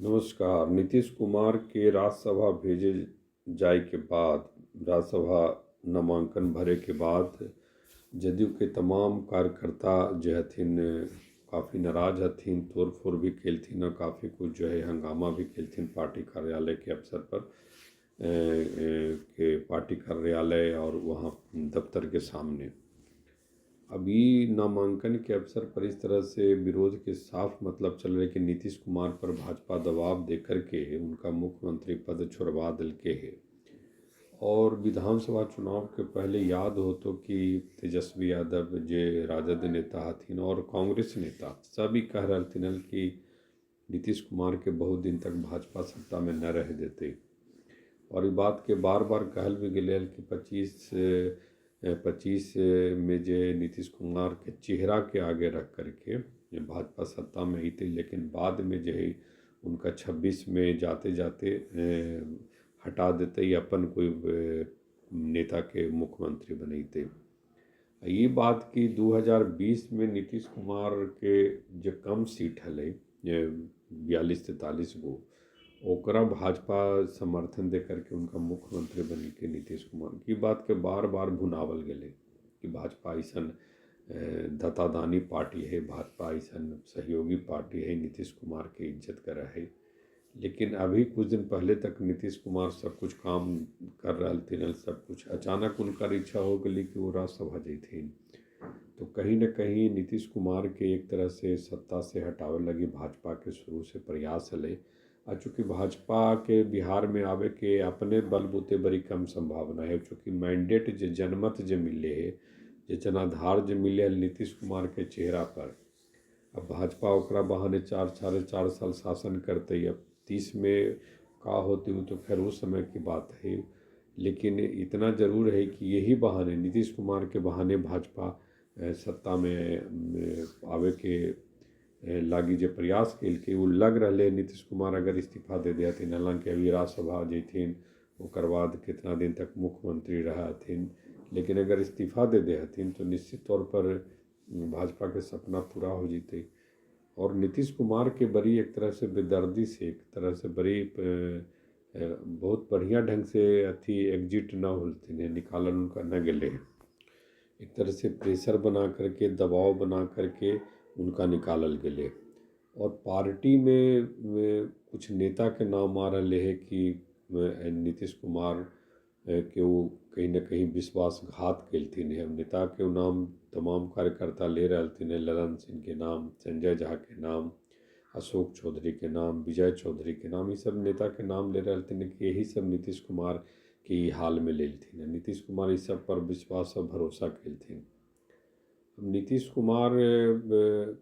नमस्कार। नीतीश कुमार के राज्यसभा भेजे जाए के बाद, राज्यसभा नामांकन भरे के बाद जदयू के तमाम कार्यकर्ता जो हथिन काफ़ी नाराज हथिन, तोड़ फोड़ भी कैलथिन और काफ़ी कुछ जो है हंगामा भी कैलथिन पार्टी कार्यालय के अवसर पर के पार्टी कार्यालय और वहाँ दफ्तर के सामने। अभी नामांकन के अवसर पर इस तरह से विरोध के साफ मतलब चल रहे कि नीतीश कुमार पर भाजपा दबाव देकर के उनका मुख्यमंत्री पद छुड़वा दिल के है। और विधानसभा चुनाव के पहले याद हो तो कि तेजस्वी यादव जे राजद नेता हथिन और कांग्रेस नेता सभी कह रहे हथिन कि नीतीश कुमार के बहुत दिन तक भाजपा सत्ता में न रह देते। और ये बात के बार बार कहल भी गए कि 25 में जे नीतीश कुमार के चेहरा के आगे रख करके भाजपा सत्ता में ही थी, लेकिन बाद में जो है उनका 26 में जाते जाते हटा देते ही अपन कोई नेता के मुख्यमंत्री बनते। ये बात कि 2020 में नीतीश कुमार के जो कम सीट हल 42-43 गो, ओकरा भाजपा समर्थन दे करके उनका मुख्यमंत्री बनी के नीतीश कुमार की बात के बार बार भुनावल गए कि भाजपा ऐसा दत्तादानी पार्टी है, भाजपा ऐसा सहयोगी पार्टी है, नीतीश कुमार के इज्जत कर है। लेकिन अभी कुछ दिन पहले तक नीतीश कुमार सब कुछ काम कर रहे थे, सब कुछ अचानक उनका इच्छा हो गई कि वो राज्यसभा जैथिन। तो कहीं न कहीं नीतीश कुमार के एक तरह से सत्ता से हटावे लगी भाजपा के शुरू से प्रयास हले। और चूँकि भाजपा के बिहार में आवे के अपने बलबूते बड़ी कम संभावना है, चूँकि मैंडेट जो जनमत जो मिले है, जो जनाधार जो मिले नीतीश कुमार के चेहरा पर। अब भाजपा ओकरा बहाने 4 साल शासन करते, अब 30 में का होती हूँ तो खैर उस समय की बात है। लेकिन इतना ज़रूर है कि यही बहाने नीतीश कुमार के बहाने भाजपा सत्ता में आवे के लागी जो प्रयास कैल के वो लग रहे। नीतीश कुमार अगर इस्तीफा दे देथिन, हालांकि अभी राज्यसभा जैथिन, ओकर बाद कितना दिन तक मुख्यमंत्री रहथिन, लेकिन अगर इस्तीफा दे देथिन तो निश्चित तौर पर भाजपा के सपना पूरा हो जीते। और नीतीश कुमार के बड़ी एक तरह से बेदर्दी से, एक तरह से बड़ी बहुत बढ़िया ढंग से अथी एग्जिट न होलथिन, निकालन उनका न गले। एक तरह से प्रेशर बना करके, दबाव बना करके उनका निकालल गले। और पार्टी में कुछ नेता के नाम आ रहे हैं कि नीतीश कुमार के वो कहीं न कहीं विश्वासघात कैलथिन है। नेता के नाम तमाम कार्यकर्ता ले रहे थे, ललन सिंह के नाम, संजय झा के नाम, अशोक चौधरी के नाम, विजय चौधरी के नाम, ये सब नेता के नाम ले रहे थे कि यही सब नीतीश कुमार के हाल में लेलथिन। नीतीश कुमार इस सब पर विश्वास और भरोसा कैलथिन। नीतीश कुमार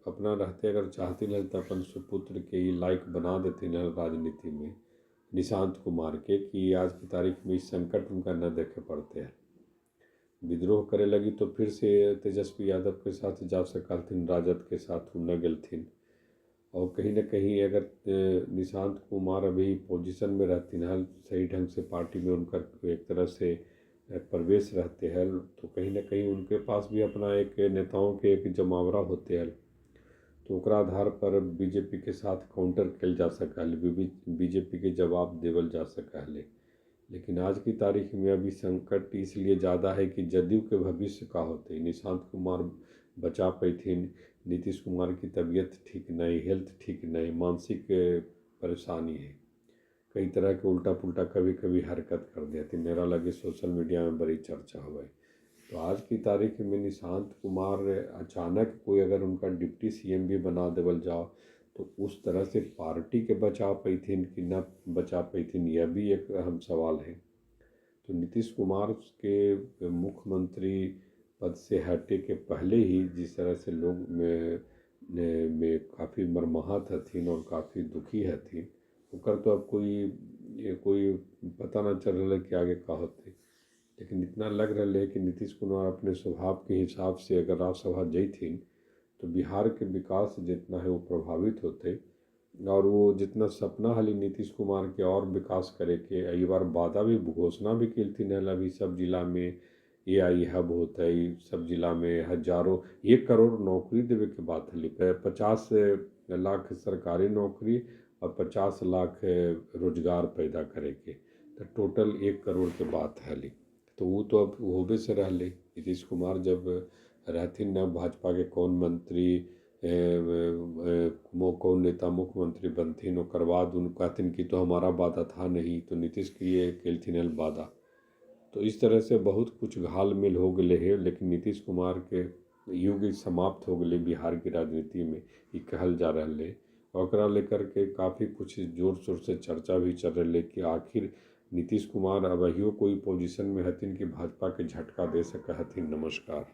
अपना रहते अगर चाहती है तो अपन सुपुत्र के ही लायक बना देते हैं राजनीति में, निशांत कुमार के, कि आज की तारीख में इस संकट उनका न देखे पड़ते हैं। विद्रोह करे लगी तो फिर से तेजस्वी यादव के साथ जा सकलथिन, राजद के साथ न गलथिन। और कहीं न कहीं अगर निशांत कुमार अभी पोजीशन में रहती हैं, सही ढंग से पार्टी में उनका एक तरह से प्रवेश रहते हैं, तो कहीं न कहीं उनके पास भी अपना एक नेताओं के एक जमावड़ा होते हैं, तो ओकरा आधार पर बीजेपी के साथ काउंटर कल जा सकल, बीजेपी के जवाब देवल जा सकल। लेकिन आज की तारीख में अभी संकट इसलिए ज़्यादा है कि जदयू के भविष्य का होते। निशांत कुमार बचा पैथिन, नीतीश कुमार की तबीयत ठीक नहीं, हेल्थ ठीक नहीं, मानसिक परेशानी है, कई तरह के उल्टा पुल्टा कभी कभी हरकत कर देती, मेरा लगे सोशल मीडिया में बड़ी चर्चा हुआ है। तो आज की तारीख में निशांत कुमार अचानक कोई अगर उनका डिप्टी सीएम भी बना देवल जाओ तो उस तरह से पार्टी के बचा पैथिन कि न बचा पैथिन, यह भी एक अहम सवाल है। तो नीतीश कुमार के मुख्यमंत्री पद से हटे के पहले ही जिस तरह से लोग में काफ़ी मरमाहत हथिन और काफ़ी दुखी हथिन, ओकर तो अब कोई पता न चल रहा है कि आगे का होते। लेकिन इतना लग रहा है कि नीतीश कुमार अपने स्वभाव के हिसाब से अगर राज्यसभा जैथिन तो बिहार के विकास जितना है वो प्रभावित होते। और वो जितना सपना हली नीतीश कुमार के और विकास करे के, कई बार वादा भी घोषणा भी कैलथिन है, अभी सब जिला में AI हब होता है, सब जिला में हजारों 1 करोड़ नौकरी देवे के बात हली, 50 लाख सरकारी नौकरी और 50 लाख रोजगार पैदा करे के, तो टोटल 1 करोड़ के बात हली। तो वो तो अब होबे से रहले। नीतीश कुमार जब रहथिन न भाजपा के कौन मंत्री कौन नेता मुख्यमंत्री बनथिन, ओकर बाद उन कहथिन कि तो हमारा वादा था नहीं, तो नीतीश के ये केलथिन हल वादा। तो इस तरह से बहुत कुछ घालमेल हो गए है, लेकिन नीतीश कुमार के युग समाप्त हो गए बिहार की राजनीति में, ये कहल जा रहा है। ओकरा लेकर के काफ़ी कुछ जोर शोर से चर्चा भी चल रही है कि आखिर नीतीश कुमार अब कोई पोजीशन में हथिन कि भाजपा के झटका दे सके हथिन। नमस्कार।